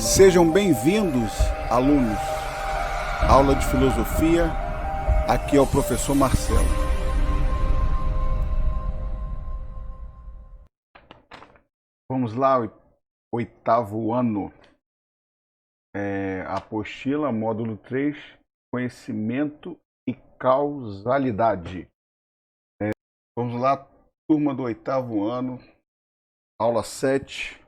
Sejam bem-vindos, alunos. Aula de filosofia, aqui é o professor Marcelo. Vamos lá, oitavo ano. Apostila, módulo 3, conhecimento e causalidade. Vamos lá, turma do oitavo ano, aula 7,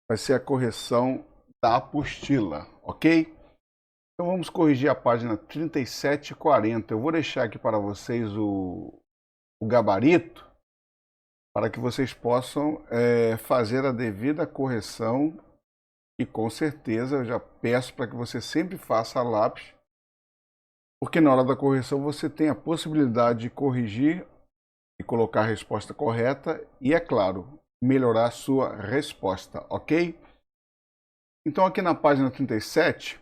vai ser a correção da apostila, ok? Então vamos corrigir a página 37 e 40. Eu vou deixar aqui para vocês o gabarito, para que vocês possam fazer a devida correção. E com certeza eu já peço para que você sempre faça a lápis, porque na hora da correção você tem a possibilidade de corrigir e colocar a resposta correta e, é claro, melhorar a sua resposta, ok? Então aqui na página 37,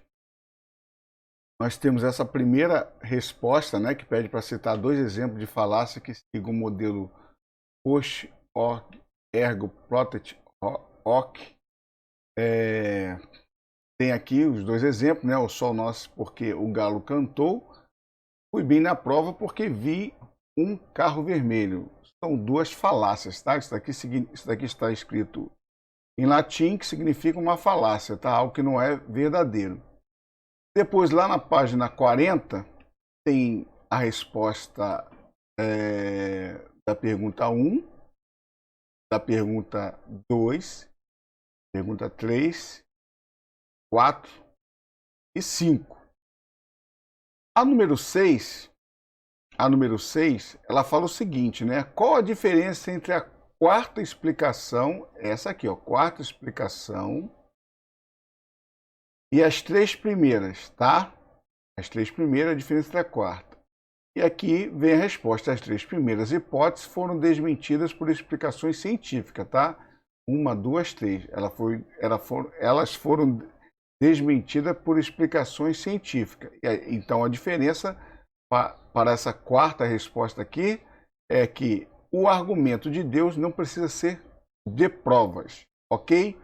nós temos essa primeira resposta, né, que pede para citar dois exemplos de falácia que sigam o modelo Post, Hoc, Ergo, Protet, Hoc. Tem aqui os dois exemplos, né? O sol nasce porque o galo cantou. Fui bem na prova porque vi um carro vermelho. São duas falácias, tá? Isso daqui está escrito em latim, que significa uma falácia, tá? Algo que não é verdadeiro. Depois, lá na página 40, tem a resposta da pergunta 1, da pergunta 2, pergunta 3, 4 e 5. A número 6, ela fala o seguinte, né? Qual a diferença entre a quarta explicação, essa aqui, ó, quarta explicação, e as três primeiras, tá? As três primeiras, a diferença da quarta. E aqui vem a resposta. As três primeiras hipóteses foram desmentidas por explicações científicas, tá? 1, 2, 3. Elas foram desmentidas por explicações científicas. Então, a diferença para essa quarta resposta aqui é que o argumento de Deus não precisa ser de provas, ok?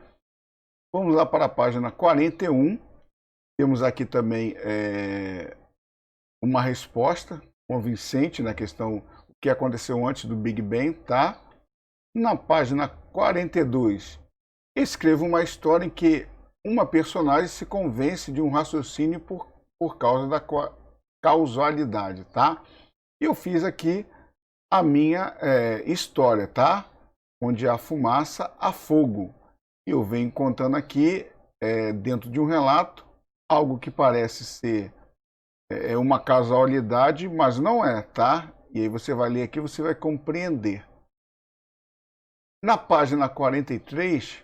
Vamos lá para a página 41. Temos aqui também uma resposta convincente na questão o que aconteceu antes do Big Bang, tá? Na página 42, escreva uma história em que uma personagem se convence de um raciocínio por causa da causalidade, tá? Eu fiz aqui a minha história, tá? Onde há fumaça, há fogo. Eu venho contando aqui, dentro de um relato, algo que parece ser uma causalidade, mas não é, tá? E aí você vai ler aqui, você vai compreender. Na página 43,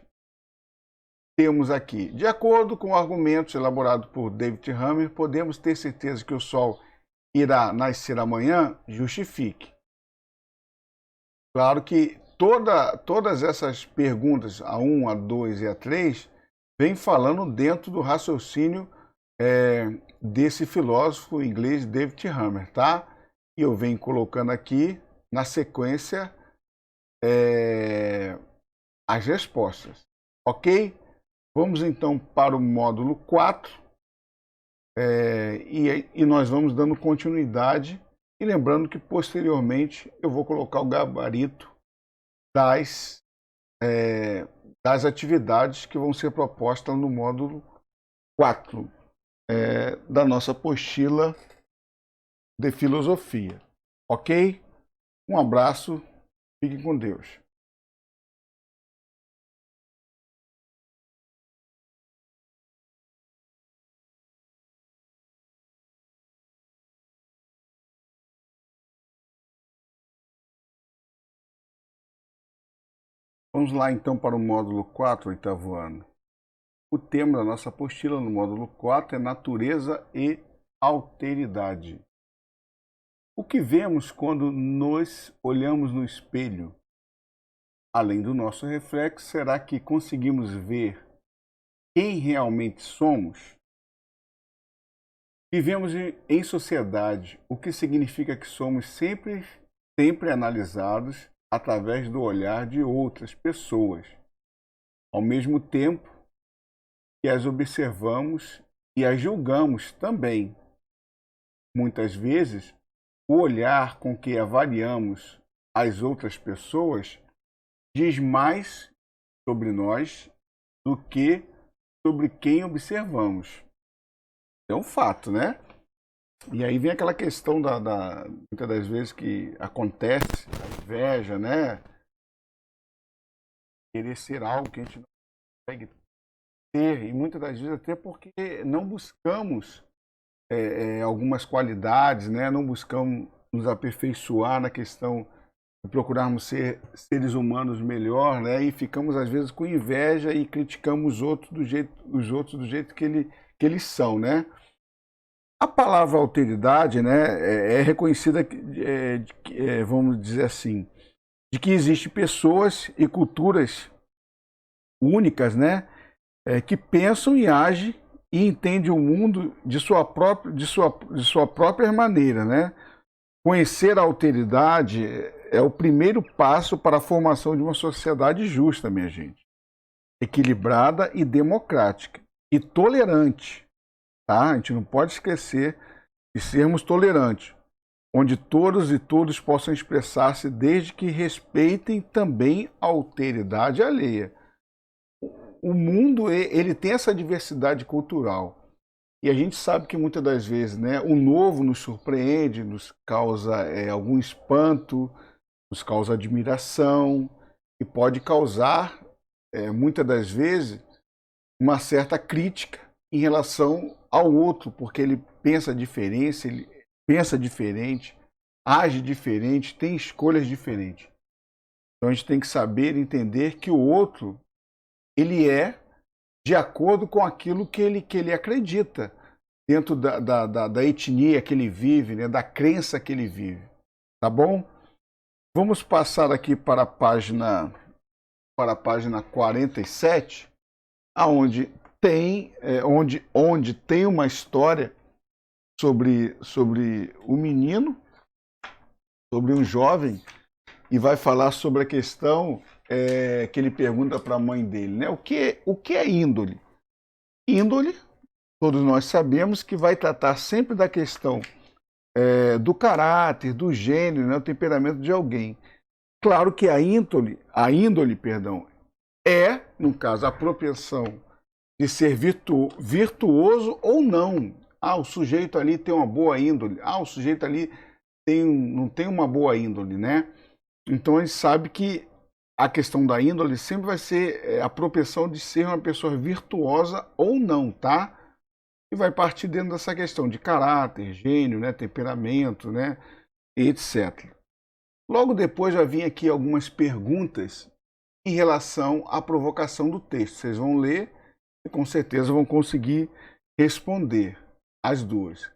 temos aqui, de acordo com argumentos elaborados por David Hammer, podemos ter certeza que o Sol irá nascer amanhã? Justifique. Claro que todas essas perguntas, a 1, a 2 e a 3, vem falando dentro do raciocínio desse filósofo inglês David Hammer, tá? E eu venho colocando aqui, na sequência, as respostas, ok? Vamos então para o módulo 4 e nós vamos dando continuidade e lembrando que posteriormente eu vou colocar o gabarito das atividades que vão ser propostas no módulo 4 da nossa apostila de filosofia, ok? Um abraço, fiquem com Deus. Vamos lá então para o módulo 4, oitavo ano. O tema da nossa apostila no módulo 4 é natureza e alteridade. O que vemos quando nos olhamos no espelho? Além do nosso reflexo, será que conseguimos ver quem realmente somos? Vivemos em sociedade, o que significa que somos sempre analisados através do olhar de outras pessoas. Ao mesmo tempo, e as observamos e as julgamos também. Muitas vezes, o olhar com que avaliamos as outras pessoas diz mais sobre nós do que sobre quem observamos. É um fato, né? E aí vem aquela questão muitas das vezes que acontece, a inveja, né? Querer ser algo que a gente não consegue ter, e muitas das vezes até porque não buscamos algumas qualidades, né? Não buscamos nos aperfeiçoar na questão de procurarmos ser seres humanos melhor, né? E ficamos às vezes com inveja e criticamos os outros do jeito que eles são, né? A palavra alteridade, né, é reconhecida, vamos dizer assim, de que existem pessoas e culturas únicas, né, que pensam e agem e entendem o mundo de sua própria maneira, né? Conhecer a alteridade é o primeiro passo para a formação de uma sociedade justa, minha gente, equilibrada e democrática e tolerante, tá? A gente não pode esquecer de sermos tolerantes, onde todos e todos possam expressar-se desde que respeitem também a alteridade alheia. O mundo, ele tem essa diversidade cultural. E a gente sabe que muitas das vezes, né, o novo nos surpreende, nos causa algum espanto, nos causa admiração e pode causar, muitas das vezes, uma certa crítica em relação ao outro, porque ele pensa diferente, age diferente, tem escolhas diferentes. Então a gente tem que saber entender que o outro, ele é de acordo com aquilo que ele acredita, dentro da etnia que ele vive, né, da crença que ele vive. Tá bom? Vamos passar aqui para a página 47, aonde tem, onde tem uma história sobre o menino, sobre um jovem, e vai falar sobre a questão que ele pergunta para a mãe dele, né? O que é índole? Índole, todos nós sabemos que vai tratar sempre da questão do caráter, do gênero, né, o temperamento de alguém. Claro que a índole, perdão, no caso, a propensão de ser virtuoso ou não. Ah, o sujeito ali tem uma boa índole. Ah, o sujeito ali não tem uma boa índole, né? Então a gente sabe que a questão da índole sempre vai ser a propensão de ser uma pessoa virtuosa ou não, tá? E vai partir dentro dessa questão de caráter, gênio, né, temperamento, né, etc. Logo depois já vim aqui algumas perguntas em relação à provocação do texto. Vocês vão ler e com certeza vão conseguir responder as duas.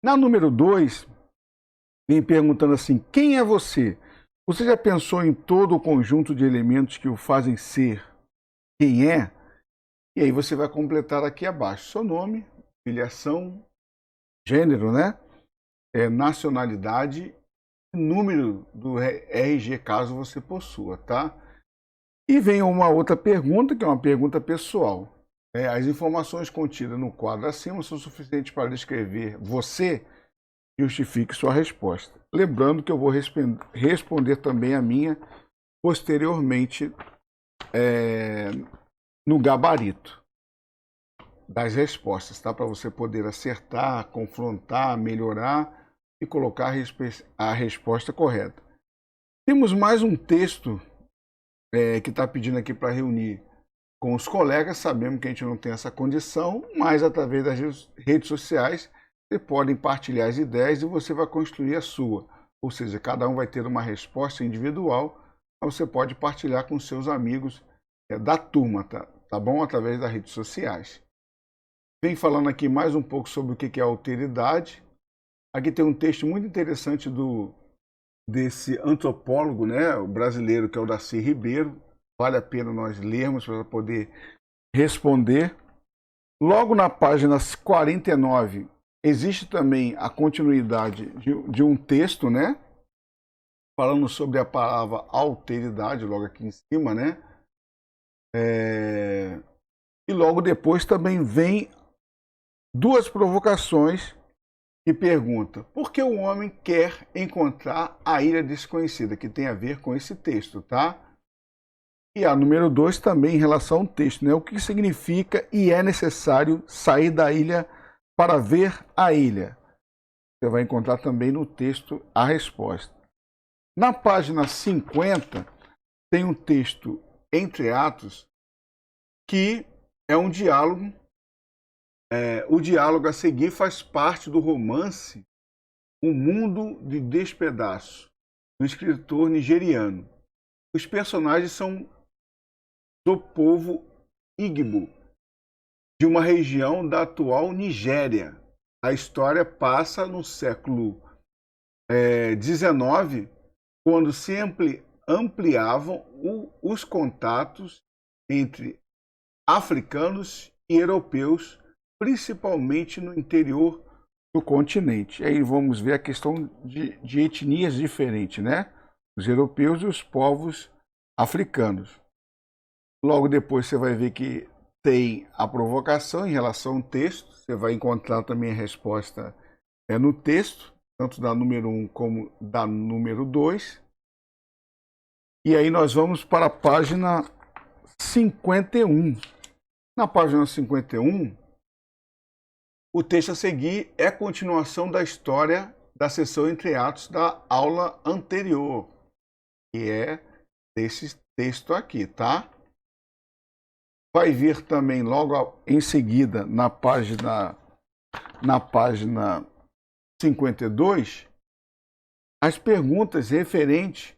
Na número 2, vem perguntando assim: quem é você? Você já pensou em todo o conjunto de elementos que o fazem ser quem é? E aí você vai completar aqui abaixo seu nome, filiação, gênero, né? Nacionalidade e número do RG, caso você possua, tá? E vem uma outra pergunta, que é uma pergunta pessoal. As informações contidas no quadro acima são suficientes para descrever você. Justifique sua resposta. Lembrando que eu vou responder também a minha posteriormente no gabarito das respostas, tá? Para você poder acertar, confrontar, melhorar e colocar a resposta correta. Temos mais um texto que está pedindo aqui para reunir com os colegas. Sabemos que a gente não tem essa condição, mas através das redes sociais vocês podem partilhar as ideias e você vai construir a sua. Ou seja, cada um vai ter uma resposta individual, mas você pode partilhar com seus amigos da turma, tá bom? Através das redes sociais. Vem falando aqui mais um pouco sobre o que é alteridade. Aqui tem um texto muito interessante desse antropólogo, né, o brasileiro, que é o Darcy Ribeiro. Vale a pena nós lermos para poder responder. Logo na página 49, existe também a continuidade de um texto, né, falando sobre a palavra alteridade, logo aqui em cima, né? E logo depois também vem duas provocações que perguntam por que o homem quer encontrar a ilha desconhecida, que tem a ver com esse texto, tá? E a número 2 também em relação ao texto, né? O que significa e é necessário sair da ilha para ver a ilha? Você vai encontrar também no texto a resposta. Na página 50, tem um texto entre atos que é um diálogo. O diálogo a seguir faz parte do romance O Mundo de Despedaço, do escritor nigeriano. Os personagens são do povo Igbo, de uma região da atual Nigéria. A história passa no século XIX, quando se ampliavam os contatos entre africanos e europeus, principalmente no interior do continente. Aí vamos ver a questão de etnias diferentes, né? Os europeus e os povos africanos. Logo depois você vai ver que tem a provocação em relação ao texto. Você vai encontrar também a resposta no texto, tanto da número 1 como da número 2. E aí nós vamos para a página 51. Na página 51, o texto a seguir é a continuação da história da seção entre atos da aula anterior, que é esse texto aqui, tá? Vai vir também logo em seguida na página 52 as perguntas referentes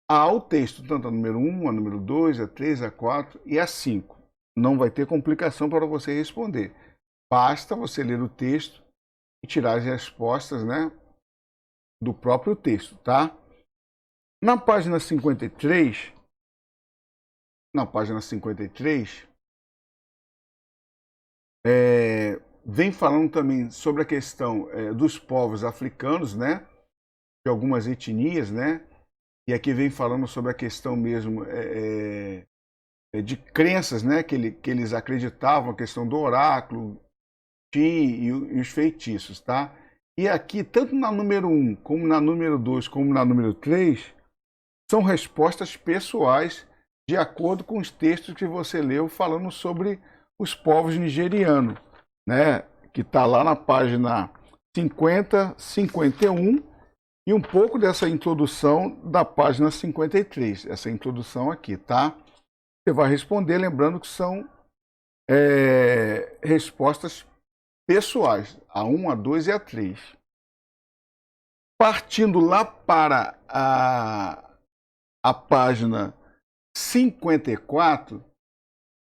ao texto, tanto a número 1, a número 2, a 3, a 4 e a 5. Não vai ter complicação para você responder. Basta você ler o texto e tirar as respostas, né, do próprio texto, tá? Na página 53, vem falando também sobre a questão dos povos africanos, né, de algumas etnias, né, e aqui vem falando sobre a questão mesmo de crenças, né, que eles acreditavam, a questão do oráculo, e os feitiços, tá? E aqui, tanto na número 1, como na número 2, como na número 3, são respostas pessoais de acordo com os textos que você leu falando sobre os povos nigerianos, né? Que está lá na página 50, 51 e um pouco dessa introdução da página 53, essa introdução aqui, tá? Você vai responder lembrando que são respostas pessoais, a 1, a 2 e a 3. Partindo lá para a página 54,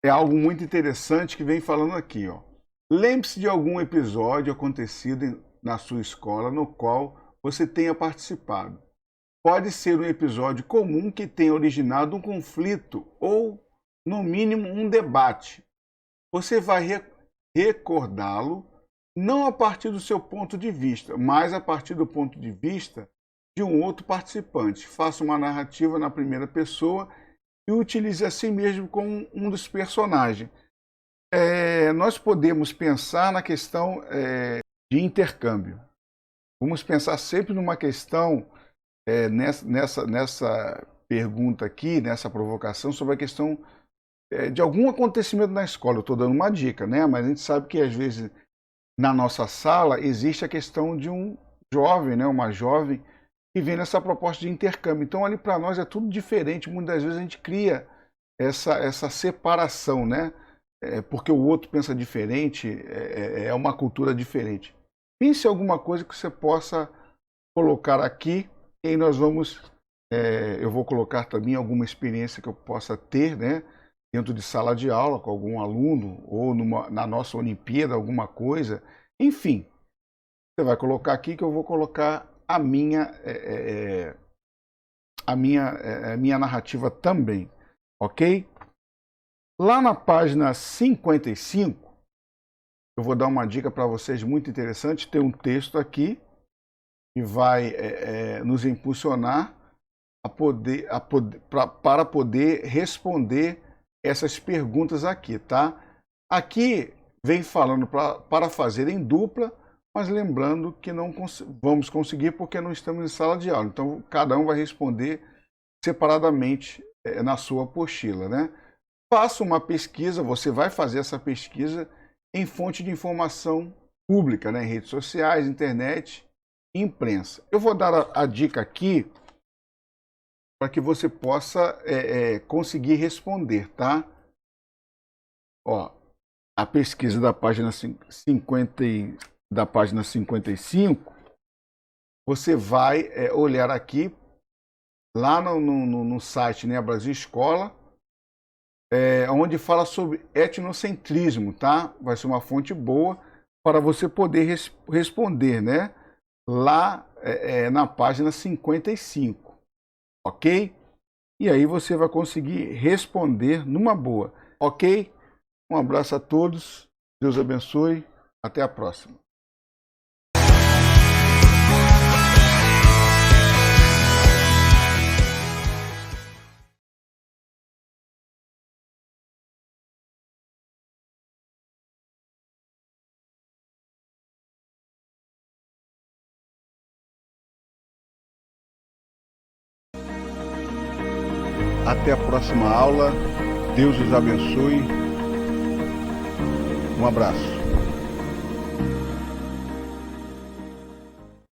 é algo muito interessante que vem falando aqui, ó. Lembre-se de algum episódio acontecido na sua escola no qual você tenha participado. Pode ser um episódio comum que tenha originado um conflito ou, no mínimo, um debate. Você vai recordá-lo não a partir do seu ponto de vista, mas a partir do ponto de vista de um outro participante. Faça uma narrativa na primeira pessoa e utilize a si mesmo como um dos personagens. Nós podemos pensar na questão de intercâmbio. Vamos pensar sempre numa questão, nessa pergunta aqui, nessa provocação, sobre a questão de algum acontecimento na escola. Eu estou dando uma dica, né? Mas a gente sabe que às vezes na nossa sala existe a questão de um jovem, né? Uma jovem que vem nessa proposta de intercâmbio. Então ali para nós é tudo diferente. Muitas vezes a gente cria essa separação, né? Porque o outro pensa diferente, é uma cultura diferente. Pense em alguma coisa que você possa colocar aqui e nós vamos, eu vou colocar também alguma experiência que eu possa ter, né? Dentro de sala de aula com algum aluno ou na nossa Olimpíada, alguma coisa. Enfim, você vai colocar aqui que eu vou colocar a minha narrativa também, ok? Lá na página 55, eu vou dar uma dica para vocês muito interessante. Tem um texto aqui que vai nos impulsionar para poder responder essas perguntas aqui, tá? Aqui vem falando para fazer em dupla, mas lembrando que não vamos conseguir porque não estamos em sala de aula. Então, cada um vai responder separadamente na sua apostila, né? Faça uma pesquisa, você vai fazer essa pesquisa em fonte de informação pública, né? Em redes sociais, internet e imprensa. Eu vou dar a dica aqui para que você possa conseguir responder, tá? Ó, a pesquisa da página 50 da página 55, você vai olhar aqui, lá no site, né, Brasil Escola, onde fala sobre etnocentrismo, tá? Vai ser uma fonte boa para você poder responder, né? Lá na página 55, ok? E aí você vai conseguir responder numa boa, ok? Um abraço a todos, Deus abençoe, até a próxima. Até a próxima aula. Deus os abençoe. Um abraço.